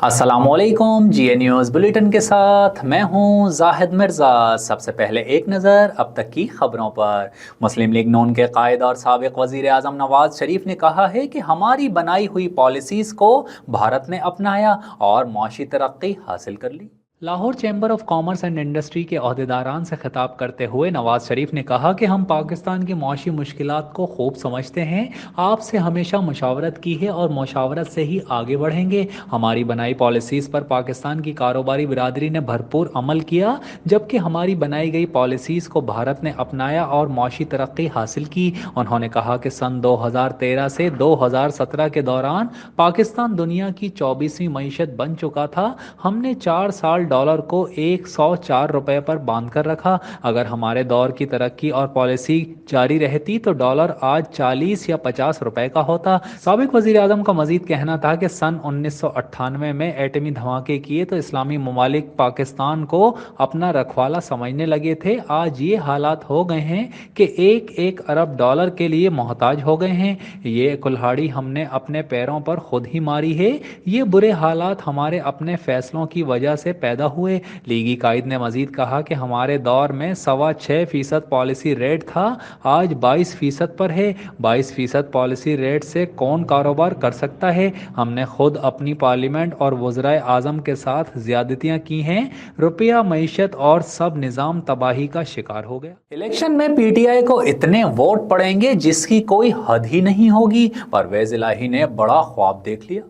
अस्सलाम वालेकुम। जीए news bulletin के साथ मैं हूं जाहिद मिर्ज़ा। सबसे पहले एक नज़र अब तक की खबरों पर। मुस्लिम लीग नून के कायद और साबिक़ वज़ीर आज़म नवाज शरीफ ने कहा है कि हमारी बनाई हुई पॉलिसीज़ को भारत ने अपनाया और मौशी तरक्की हासिल कर ली। Lahore chamber of commerce and industry के अहदेदारान से खिताब करते हुए नवाज शरीफ ने कहा कि हम पाकिस्तान की मौशी मुश्किलात को खूब समझते हैं, आपसे हमेशा मुशावरत की है और मुशावरत से ही आगे बढ़ेंगे। हमारी बनाई पॉलिसीज़ पर पाकिस्तान की कारोबारी बिरादरी ने भरपूर अमल किया, जबकि हमारी बनाई गई पॉलिसीज़ को भारत ने अपनाया और मौशी तरक्की हासिल की। उन्होंने कहा कि सन 2013 से 2017 के दौरान पाकिस्तान दुनिया की 24वीं मईशत बन चुका था। हमने 4 साल डॉलर को 104 रुपए पर बांध कर रखा। अगर हमारे दौर की तरक्की और पॉलिसी जारी रहती तो डॉलर आज 40 या 50 रुपए का होता। साबिक वजीर आजम का मजीद कहना था कि सन 1998 में एटमी धमाके किए तो इस्लामी ममालिक पाकिस्तान को अपना रखवाला समझने लगे थे। आज ये हालात हो गए हैं कि एक एक अरब डॉलर के लिए मोहताज हो गए हैं। ये कुल्हाड़ी हमने अपने पैरों पर खुद ही मारी है। ये बुरे हालात हमारे अपने फैसलों की वजह से पैदा हुए। लीगी कायद ने मजीद कहा कि हमारे दौर में 6.25% पॉलिसी रेट था, आज 22% पर है। 22% पॉलिसी रेट से कौन कारोबार कर सकता है? हमने खुद अपनी पार्लियामेंट और वज़राए आज़म के साथ ज्यादतियां की हैं। रुपया, मईशत और सब निज़ाम तबाही का शिकार हो गया। इलेक्शन में पीटीआई को इतने वोट पड़ेंगे जिसकी कोई हद ही नहीं होगी। परवेज इलाही ने बड़ा ख्वाब देख लिया।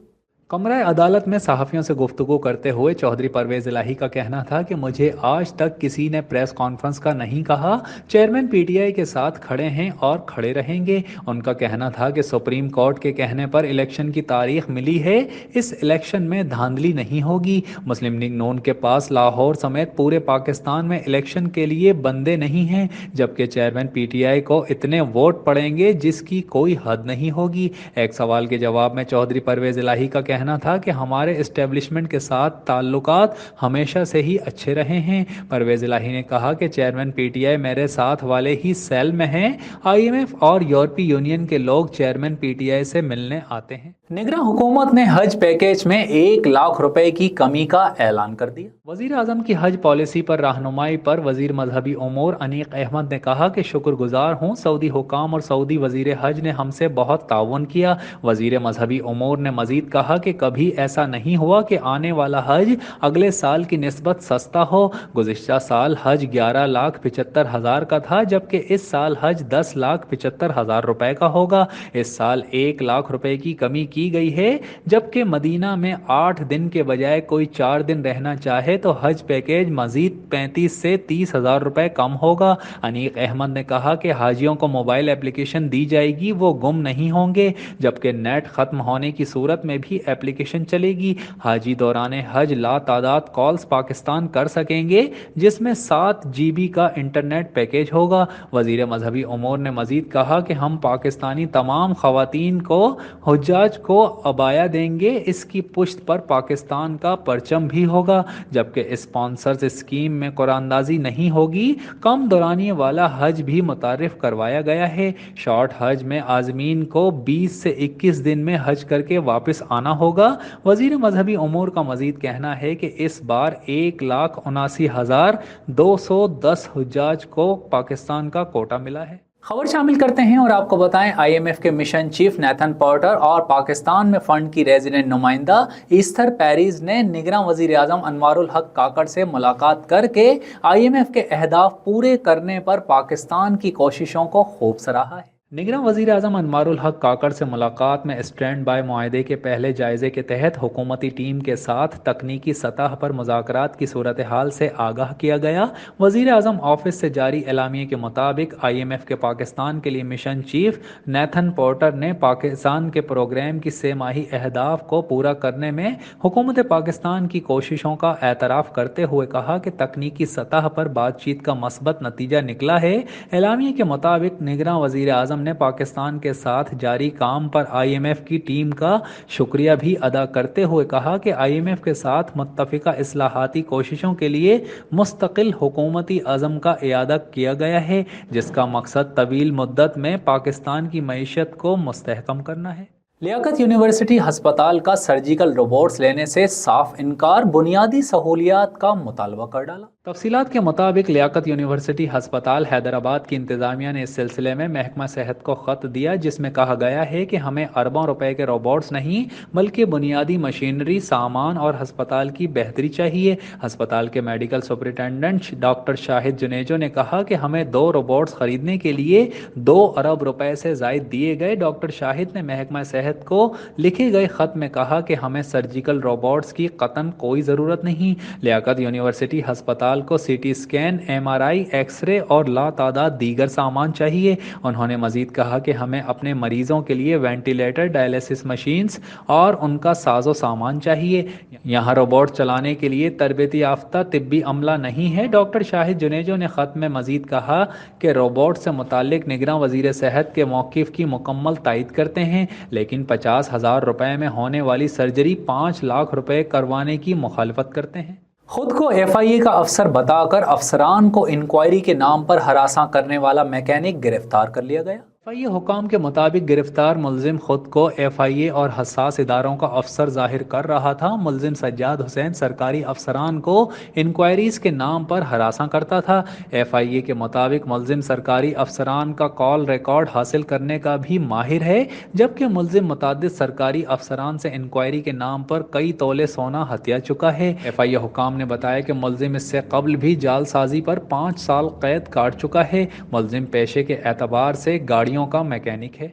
कमरा अदालत में सहाफ़ियों से गुफ्तगू करते हुए चौधरी परवेज इलाही का कहना था कि मुझे आज तक किसी ने प्रेस कॉन्फ्रेंस का नहीं कहा। चेयरमैन पीटीआई के साथ खड़े हैं और खड़े रहेंगे। उनका कहना था कि सुप्रीम कोर्ट के कहने पर इलेक्शन की तारीख मिली है, इस इलेक्शन में धांधली नहीं होगी। मुस्लिम लीग नून के पास लाहौर समेत पूरे पाकिस्तान में इलेक्शन के लिए बंदे नहीं हैं, जबकि चेयरमैन पीटीआई को इतने वोट पड़ेंगे जिसकी कोई हद नहीं होगी। एक सवाल के जवाब में चौधरी परवेज इलाही का कहना था कि हमारे एस्टेब्लिशमेंट के साथ ताल्लुकात हमेशा से ही अच्छे रहे हैं। परवेज इलाही ने कहा कि चेयरमैन पीटीआई मेरे साथ वाले ही सेल में हैं। आईएमएफ और यूरोपीय यूनियन के लोग चेयरमैन पीटीआई से मिलने आते हैं। निगरान हुकूमत ने हज पैकेज में 1 लाख रुपए की कमी का ऐलान कर दिया। वजीर आजम की हज पॉलिसी पर रहनुमाई पर वजीर मजहबी उमूर अनीक अहमद ने कहा कि शुक्रगुजार हूँ, सऊदी हुकाम और सऊदी वजीर हज ने हमसे बहुत ताउन किया। वजीर मजहबी उमूर ने मजीद कहा कि कभी ऐसा नहीं हुआ कि आने वाला हज अगले साल की निस्बत सस्ता हो। गुज़िश्ता साल हज 11,75,000 का था, जबकि इस साल हज 10,75,000 रुपए का होगा। इस साल 1 लाख रुपए की कमी की गई है, जबकि मदीना में 8 दिन के बजाय कोई 4 दिन रहना चाहे तो हज पैकेज मजीद 35 से 30,000 रुपए कम होगा। अनीक अहमद ने कहा कि हाजियों को मोबाइल एप्लीकेशन दी जाएगी, वो गुम नहीं होंगे, जबकि नेट खत्म होने की सूरत में भी एप्लीकेशन चलेगी। हाजी दौरान हज ला तादाद कॉल्स पाकिस्तान कर सकेंगे, जिसमें 7 GB का इंटरनेट पैकेज होगा। वजीर मजहबी उमूर ने मजीद कहा कि हम पाकिस्तानी तमाम खवातीन को हुज्जाज को अबाया देंगे, इसकी पुश्त पर पाकिस्तान का परचम भी होगा, जबकि स्पॉन्सर्स स्कीम में कुरानंदाजी नहीं होगी। कम दौरानिए वाला हज भी मुतारिफ करवाया गया है। शॉर्ट हज में आज़मीन को 20 से 21 दिन में हज करके वापस आना होगा। वजीर मजहबी उमूर का मजीद कहना है कि इस बार 1,79,210 हुज्जाज को पाकिस्तान का कोटा मिला है। खबर शामिल करते हैं और आपको बताएं, आईएमएफ के मिशन चीफ नेथन पोर्टर और पाकिस्तान में फंड की रेजिडेंट नुमाइंदा ईस्थर पेरीज ने निगरान वजीर आजम अनवारुल हक काकड़ से मुलाकात करके आईएमएफ के अहदाफ पूरे करने पर पाकिस्तान की कोशिशों को खूब सराहा है। निगरान वज़ीर आज़म अनवारुल हक काकड़ से मुलाकात में स्टैंड बाय मुआहदे के पहले जायजे के तहत हुकूमती टीम के साथ तकनीकी सतह पर मुज़ाकरात की सूरत हाल से आगाह किया गया। वज़ीर आज़म ऑफिस से जारी एलामिये के मुताबिक IMF के पाकिस्तान के लिए मिशन चीफ नेथन पोर्टर ने पाकिस्तान के प्रोग्राम की 3 माही अहदाफ को पूरा करने में हुकूमत पाकिस्तान की कोशिशों का एतराफ़ करते हुए कहा कि तकनीकी सतह पर बातचीत का मस्बत नतीजा निकला है। एलामिये के मुताबिक निगरान वज़ीर आज़म ने पाकिस्तान के साथ जारी काम पर IMF की टीम का शुक्रिया भी अदा करते हुए कहा कि IMF के साथ मुत्तफ़िका इस्लाहाती कोशिशों के लिए मुस्तकिल हुकूमती अज़म का इयादा किया गया है, जिसका मकसद तवील मुद्दत में पाकिस्तान की मईशत को मुस्तहकम करना है। لیاقت یونیورسٹی ہسپتال کا سرجیکل روبوٹس لینے سے صاف انکار، بنیادی سہولیات کا مطالبہ کر ڈالا۔ تفصیلات کے مطابق لیاقت یونیورسٹی ہسپتال حیدرآباد کی انتظامیہ نے اس سلسلے میں محکمہ صحت کو خط دیا، جس میں کہا گیا ہے کہ ہمیں اربوں روپے کے روبوٹس نہیں بلکہ بنیادی مشینری، سامان اور ہسپتال کی بہتری چاہیے۔ ہسپتال کے میڈیکل سپرنٹینڈنٹ ڈاکٹر شاہد جنیجو نے کہا کہ ہمیں 2 روبوٹس خریدنے کے لیے 2 ارب روپے سے زائد دیے گئے۔ ڈاکٹر شاہد نے محکمہ صحت کو لکھے گئے خط میں کہا کہ ہمیں سرجیکل روبوٹس کی قطعاً کوئی ضرورت نہیں۔ لیاقت یونیورسٹی ہسپتال کو C T scan, M R I, X ray اور لاتعداد دیگر سامان چاہیے۔ انہوں نے مزید کہا کہ ہمیں اپنے مریضوں کے لیے وینٹیلیٹر، ڈائلیسس مشینز اور ان کا ساز و سامان چاہیے۔ یہاں روبوٹ چلانے کے لیے تربیت یافتہ طبی عملہ نہیں ہے۔ ڈاکٹر شاہد جنیجو نے خط میں مزید کہا کہ روبوٹ سے متعلق نگراں وزیر صحت کے موقف کی مکمل تائید کرتے ہیں، لیکن 50,000 روپے میں ہونے والی سرجری 5 لاکھ روپے کروانے کی مخالفت کرتے ہیں۔ خود کو ایف آئی اے کا افسر بتا کر افسران کو انکوائری کے نام پر ہراساں کرنے والا میکینک گرفتار کر لیا گیا۔ ایف آئی اے حکام کے مطابق گرفتار ملزم خود کو ایف آئی اے اور حساس اداروں کا افسر ظاہر کر رہا تھا۔ ملزم سجاد حسین سرکاری افسران کو انکوائریز کے نام پر ہراساں کرتا تھا۔ ایف آئی اے کے مطابق ملزم سرکاری افسران کا کال ریکارڈ حاصل کرنے کا بھی ماہر ہے، جبکہ ملزم متعدد سرکاری افسران سے انکوائری کے نام پر کئی تولے سونا ہتھیا چکا ہے۔ ایف آئی اے حکام نے بتایا کہ ملزم اس سے قبل بھی جعل سازی پر 5 سال قید کاٹ چکا ہے۔ ملزم پیشے کے اعتبار سے گاڑیوں کا میکینک ہے۔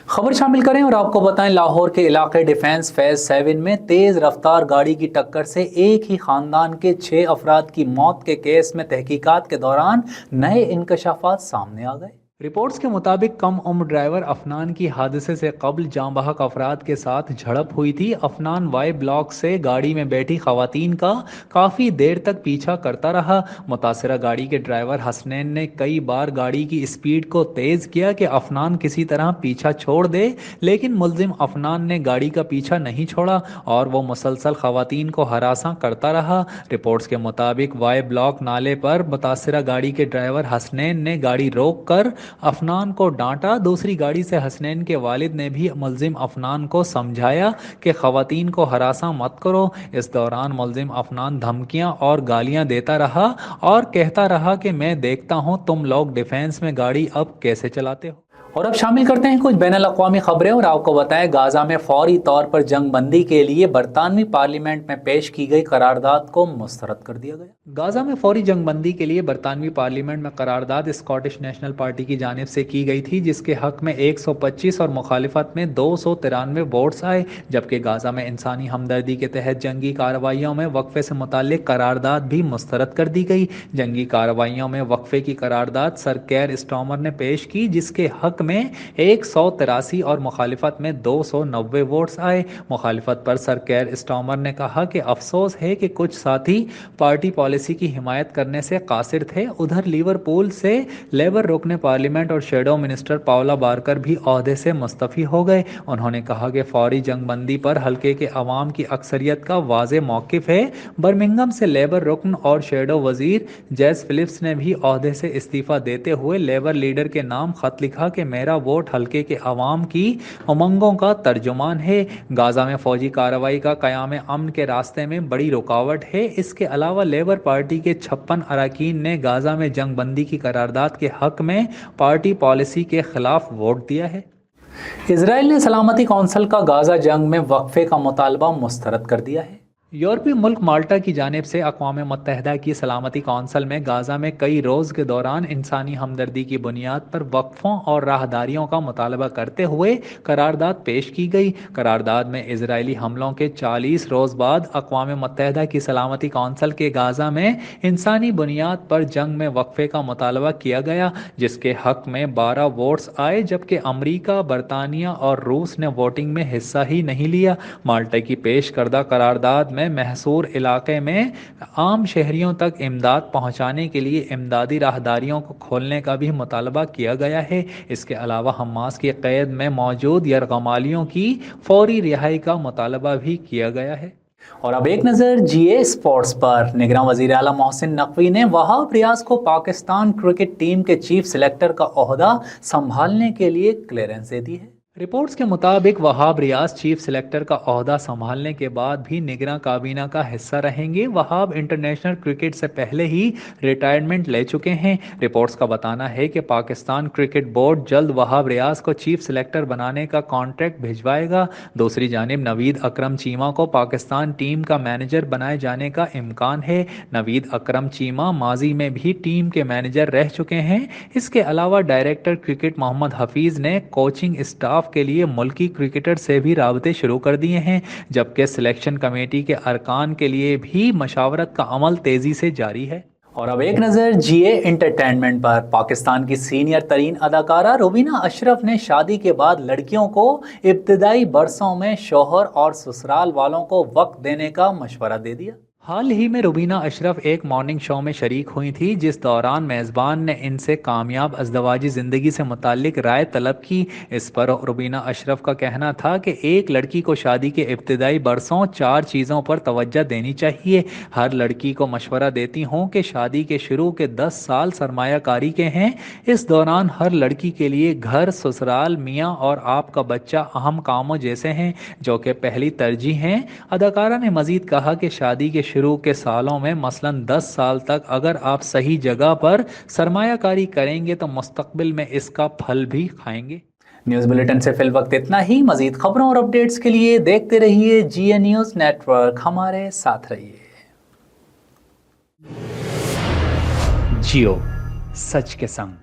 خبر شامل کریں اور آپ کو بتائیں، لاہور کے علاقے ڈیفنس فیز 7 میں تیز رفتار گاڑی کی ٹکر سے ایک ہی خاندان کے 6 افراد کی موت کے کیس میں تحقیقات کے دوران نئے انکشافات سامنے آ گئے۔ رپورٹس کے مطابق کم عمر ڈرائیور افنان کی حادثے سے قبل جاں بحق افراد کے ساتھ جھڑپ ہوئی تھی۔ افنان وائی بلاک سے گاڑی میں بیٹھی خواتین کا کافی دیر تک پیچھا کرتا رہا۔ متاثرہ گاڑی کے ڈرائیور حسنین نے کئی بار گاڑی کی اسپیڈ کو تیز کیا کہ افنان کسی طرح پیچھا چھوڑ دے، لیکن ملزم افنان نے گاڑی کا پیچھا نہیں چھوڑا اور وہ مسلسل خواتین کو ہراساں کرتا رہا۔ رپورٹس کے مطابق وائی بلاک نالے پر متاثرہ گاڑی کے ڈرائیور حسنین نے گاڑی روک کر افنان کو ڈانٹا۔ دوسری گاڑی سے حسنین کے والد نے بھی ملزم افنان کو سمجھایا کہ خواتین کو ہراساں مت کرو۔ اس دوران ملزم افنان دھمکیاں اور گالیاں دیتا رہا اور کہتا رہا کہ میں دیکھتا ہوں تم لوگ ڈیفنس میں گاڑی اب کیسے چلاتے ہو۔ اور اب شامل کرتے ہیں کچھ بین الاقوامی خبریں اور آپ کو بتائیں، غازہ میں فوری طور پر جنگ بندی کے لیے برطانوی پارلیمنٹ میں پیش کی گئی قرارداد کو مسترد کر دیا گیا۔ غازہ میں فوری جنگ بندی کے لیے برطانوی پارلیمنٹ میں قرارداد اسکاٹش نیشنل پارٹی کی جانب سے کی گئی تھی، جس کے حق میں 125 اور مخالفت میں 293 ووٹس آئے، جبکہ غازہ میں انسانی ہمدردی کے تحت جنگی کارروائیوں میں وقفے سے متعلق قرارداد بھی مسترد کر دی گئی۔ جنگی کارروائیوں میں وقفے کی قرارداد سر کیئر اسٹارمر نے پیش کی، جس کے حق میں 183 اور مخالفت میں 290 ووٹس آئے۔ مخالفت پر سر کیئر اسٹارمر نے کہا کہ افسوس ہے کہ کچھ ساتھی پارٹی پالیسی کی حمایت کرنے سے قاصر تھے۔ ادھر لیورپول سے لیبر رکن پارلیمنٹ اور شیڈو منسٹر پاولا بارکر بھی عہدے سے مستعفی ہو گئے۔ انہوں نے کہا کہ فوری جنگ بندی پر حلقے کے عوام کی اکثریت کا واضح موقف ہے۔ برمنگھم سے لیبر رکن اور شیڈو وزیر جیس فلپس نے بھی عہدے سے استعفیٰ دیتے ہوئے لیبر لیڈر کے نام خط لکھا کہ میرا ووٹ حلقے کے عوام کی امنگوں کا ترجمان ہے۔ غازہ میں فوجی کارروائی کا قیام امن کے راستے میں بڑی رکاوٹ ہے۔ اس کے علاوہ لیبر پارٹی کے 56 اراکین نے غازہ میں جنگ بندی کی قرارداد کے حق میں پارٹی پالیسی کے خلاف ووٹ دیا ہے۔ اسرائیل نے سلامتی کونسل کا غازہ جنگ میں وقفے کا مطالبہ مسترد کر دیا ہے۔ یورپی ملک مالٹا کی جانب سے اقوام متحدہ کی سلامتی کونسل میں غازہ میں کئی روز کے دوران انسانی ہمدردی کی بنیاد پر وقفوں اور راہداریوں کا مطالبہ کرتے ہوئے قرارداد پیش کی گئی۔ قرارداد میں اسرائیلی حملوں کے 40 روز بعد اقوام متحدہ کی سلامتی کونسل کے غازہ میں انسانی بنیاد پر جنگ میں وقفے کا مطالبہ کیا گیا، جس کے حق میں 12 ووٹس آئے، جبکہ امریکہ، برطانیہ اور روس نے ووٹنگ میں حصہ ہی نہیں لیا۔ مالٹا کی پیش کردہ قرارداد میں محصور علاقے میں عام شہریوں تک امداد پہنچانے کے لیے امدادی راہداریوں کو کھولنے کا بھی مطالبہ کیا گیا ہے۔ اس کے علاوہ حماس کی قید میں موجود یرغمالیوں کی فوری رہائی کا مطالبہ بھی کیا گیا ہے۔ اور اب ایک نظر جی اے اسپورٹس پر۔ نگراں وزیر اعلیٰ محسن نقوی نے وہاب ریاض کو پاکستان کرکٹ ٹیم کے چیف سلیکٹر کا عہدہ سنبھالنے کے لیے کلیئرنس دے دی ہے۔ रिपोर्ट्स के मुताबिक वहाब रियाज चीफ सेलेक्टर का ओहदा संभालने के बाद भी निगरां काबीना का हिस्सा रहेंगे। वहाब इंटरनेशनल क्रिकेट से पहले ही रिटायरमेंट ले चुके हैं। रिपोर्ट्स का बताना है कि पाकिस्तान क्रिकेट बोर्ड जल्द वहाब रियाज को चीफ सेलेक्टर बनाने का कॉन्ट्रैक्ट भिजवाएगा। दूसरी जानिब नवीद अकरम चीमा को पाकिस्तान टीम का मैनेजर बनाए जाने का इम्कान है। नवीद अकरम चीमा माजी में भी टीम के मैनेजर रह चुके हैं। इसके अलावा डायरेक्टर क्रिकेट मोहम्मद हफीज ने कोचिंग स्टाफ के लिए मुल्की क्रिकेटर से भी राबते शुरू कर दिए हैं, जबकि सिलेक्शन कमेटी के अरकान के लिए भी मशावरत का अमल तेजी से जारी है। और अब एक नज़र जीए एंटरटेनमेंट पर। पाकिस्तान की सीनियर तरीन अदाकारा रुबीना अशरफ ने शादी के बाद लड़कियों को इब्तदाई बरसों में शौहर और ससुराल वालों को वक्त देने का मशवरा दे दिया। हाल ही में रुबीना अशरफ एक मॉर्निंग शो में शरीक हुई थी, जिस दौरान मेज़बान ने इनसे कामयाब अज़दवाजी ज़िंदगी से मुताल्लिक राय तलब की। इस पर रुबीना अशरफ का कहना था कि एक लड़की को शादी के इब्तदाई बरसों 4 चीज़ों पर तवज्जो देनी चाहिए। हर लड़की को मशवरा देती हूँ कि शादी के शुरू के 10 साल सरमायाकारी के हैं। इस दौरान हर लड़की के लिए घर, ससुराल, मियाँ और आपका बच्चा अहम कामों जैसे हैं, जो कि पहली तरजीह हैं। अदाकारा ने मज़ीद कहा कि शादी के शुरू के सालों में मसलन 10 साल तक अगर आप सही जगह पर सरमायाकारी करेंगे तो मुस्तकबिल में इसका फल भी खाएंगे। न्यूज़ बुलेटिन से फिल वक्त इतना ही। मज़ीद खबरों और अपडेट्स के लिए देखते रहिए जीए न्यूज़ नेटवर्क। हमारे साथ रहिए। जियो सच के संग।